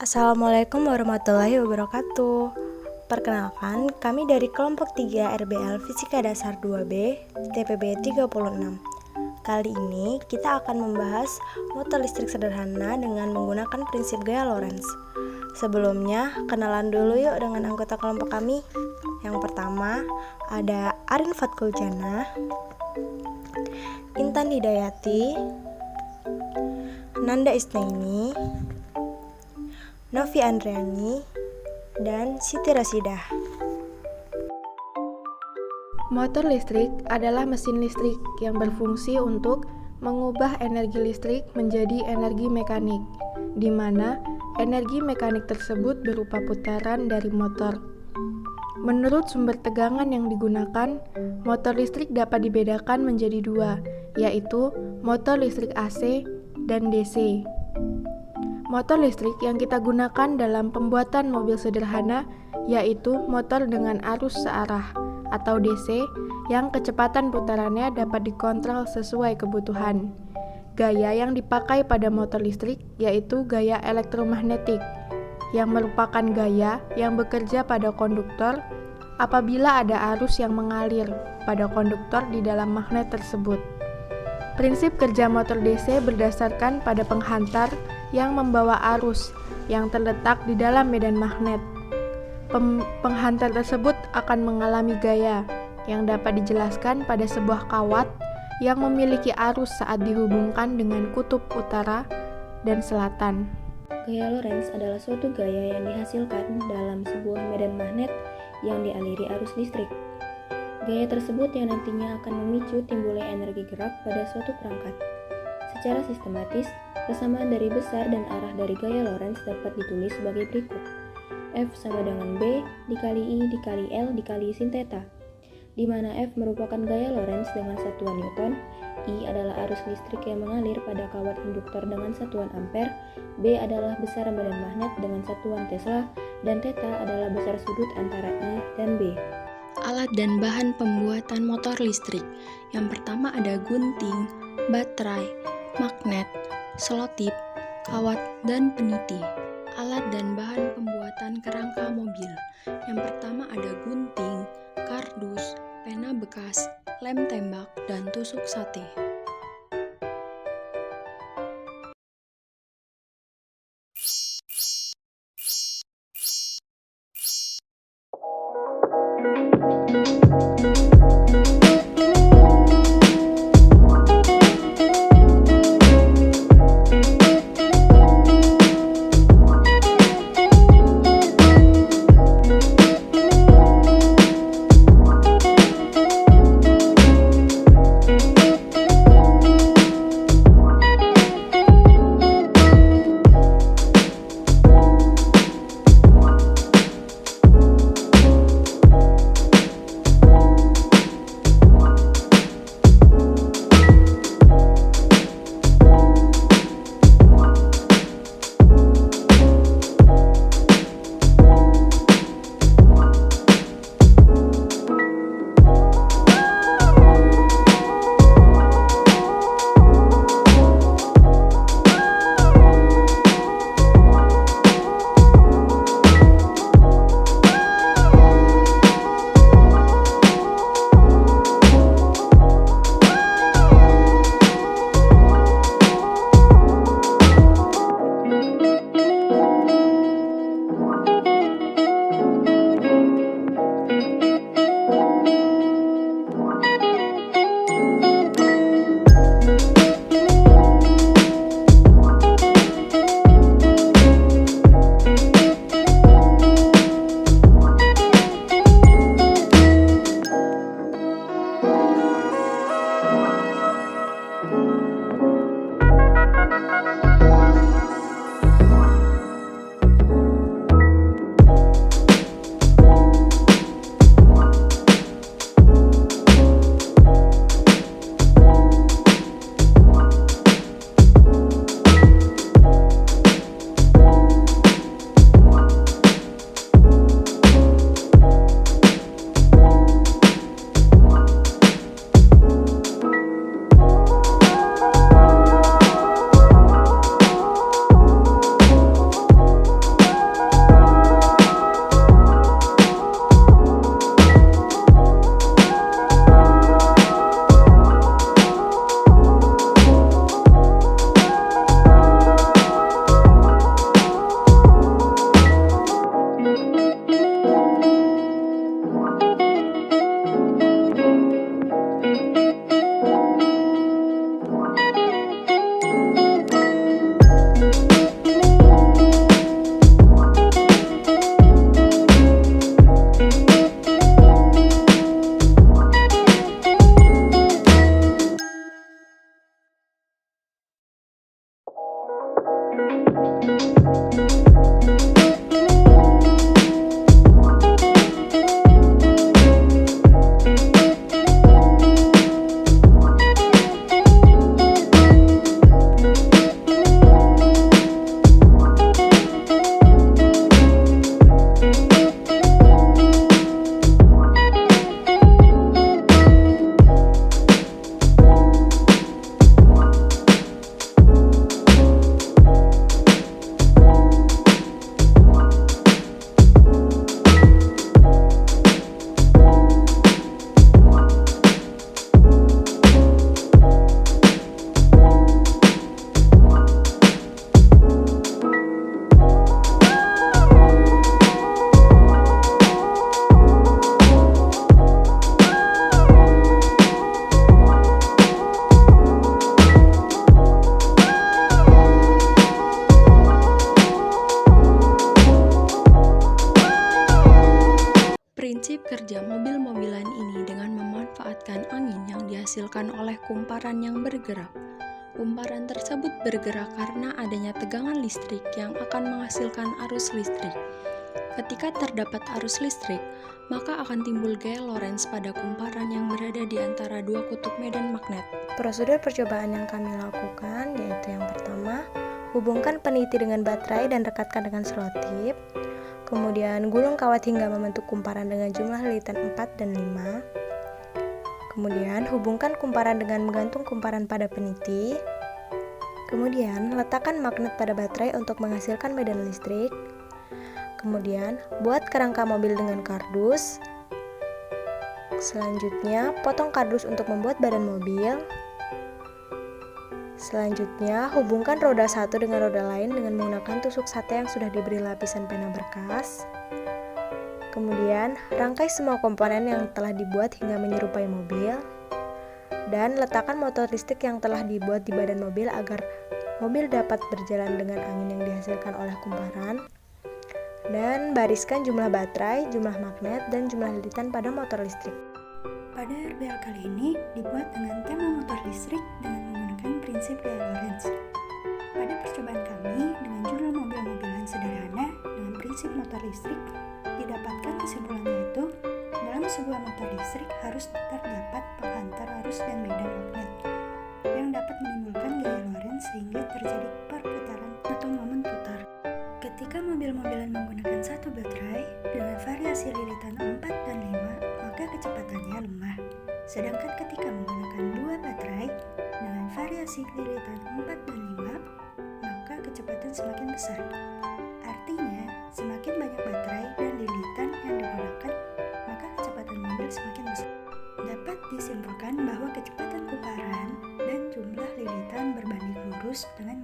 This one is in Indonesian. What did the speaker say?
Assalamualaikum warahmatullahi wabarakatuh. Perkenalkan, kami dari kelompok 3 RBL Fisika Dasar 2B, TPB 36. Kali ini kita akan membahas motor listrik sederhana dengan menggunakan prinsip gaya Lorentz. Sebelumnya, kenalan dulu yuk dengan anggota kelompok kami. Yang pertama, ada Arin Fatkuljana, Intan Hidayati, Nanda Isnaini, Novi Andriani, dan Siti Rasidah. Motor listrik adalah mesin listrik yang berfungsi untuk mengubah energi listrik menjadi energi mekanik, di mana energi mekanik tersebut berupa putaran dari motor. Menurut sumber tegangan yang digunakan, motor listrik dapat dibedakan menjadi dua, yaitu motor listrik AC dan DC. Motor listrik yang kita gunakan dalam pembuatan mobil sederhana yaitu motor dengan arus searah atau DC yang kecepatan putarannya dapat dikontrol sesuai kebutuhan. Gaya yang dipakai pada motor listrik yaitu gaya elektromagnetik, yang merupakan gaya yang bekerja pada konduktor apabila ada arus yang mengalir pada konduktor di dalam magnet tersebut. Prinsip kerja motor DC berdasarkan pada penghantar yang membawa arus yang terletak di dalam medan magnet. Penghantar tersebut akan mengalami gaya yang dapat dijelaskan pada sebuah kawat yang memiliki arus saat dihubungkan dengan kutub utara dan selatan. Gaya Lorentz adalah suatu gaya yang dihasilkan dalam sebuah medan magnet yang dialiri arus listrik. Gaya tersebut yang nantinya akan memicu timbulnya energi gerak pada suatu perangkat. Secara sistematis, persamaan dari besar dan arah dari gaya Lorentz dapat ditulis sebagai berikut. F sama dengan B dikali I dikali L dikali sin theta, di mana F merupakan gaya Lorentz dengan satuan Newton, I adalah arus listrik yang mengalir pada kawat induktor dengan satuan ampere, B adalah besar medan magnet dengan satuan Tesla, dan theta adalah besar sudut antara I dan B. Alat dan bahan pembuatan motor listrik. Yang pertama ada gunting, baterai, magnet, selotip, kawat, dan peniti. Alat dan bahan pembuatan kerangka mobil. Yang pertama ada gunting, kardus, pena bekas, lem tembak, dan tusuk sate. kerja mobil-mobilan ini dengan memanfaatkan angin yang dihasilkan oleh kumparan yang bergerak. Kumparan tersebut bergerak karena adanya tegangan listrik yang akan menghasilkan arus listrik. Ketika terdapat arus listrik, maka akan timbul gaya Lorentz pada kumparan yang berada di antara dua kutub medan magnet. Prosedur percobaan yang kami lakukan yaitu yang pertama, hubungkan peniti dengan baterai dan rekatkan dengan selotip. Kemudian gulung kawat hingga membentuk kumparan dengan jumlah lilitan 4 dan 5. Kemudian hubungkan kumparan dengan menggantung kumparan pada peniti. Kemudian letakkan magnet pada baterai untuk menghasilkan medan listrik. Kemudian buat kerangka mobil dengan kardus. Selanjutnya potong kardus untuk membuat badan mobil. Selanjutnya, hubungkan roda satu dengan roda lain dengan menggunakan tusuk sate yang sudah diberi lapisan pena berkas. Kemudian, rangkai semua komponen yang telah dibuat hingga menyerupai mobil. Dan letakkan motor listrik yang telah dibuat di badan mobil agar mobil dapat berjalan dengan angin yang dihasilkan oleh kumparan. Dan bariskan jumlah baterai, jumlah magnet, dan jumlah lilitan pada motor listrik. Pada RBL kali ini dibuat dengan tema motor listrik dengan menggunakan prinsip gaya Lorentz. Pada percobaan kami dengan judul mobil-mobilan sederhana dengan prinsip motor listrik, didapatkan kesimpulan yaitu dalam sebuah motor listrik harus terdapat penghantar arus dan medan magnet yang dapat menimbulkan gaya Lorentz sehingga terjadi perputaran atau momen putar. Ketika mobil-mobilan menggunakan satu baterai dengan variasi lilitan 4 dan 5, maka kecepatannya lemah. Sedangkan ketika menggunakan dua baterai dengan variasi lilitan 4 dan 5, maka kecepatan semakin besar. Artinya, semakin banyak baterai dan lilitan yang digunakan, maka kecepatan mobil semakin besar. Dapat disimpulkan bahwa kecepatan kumparan dan jumlah lilitan berbanding lurus dengan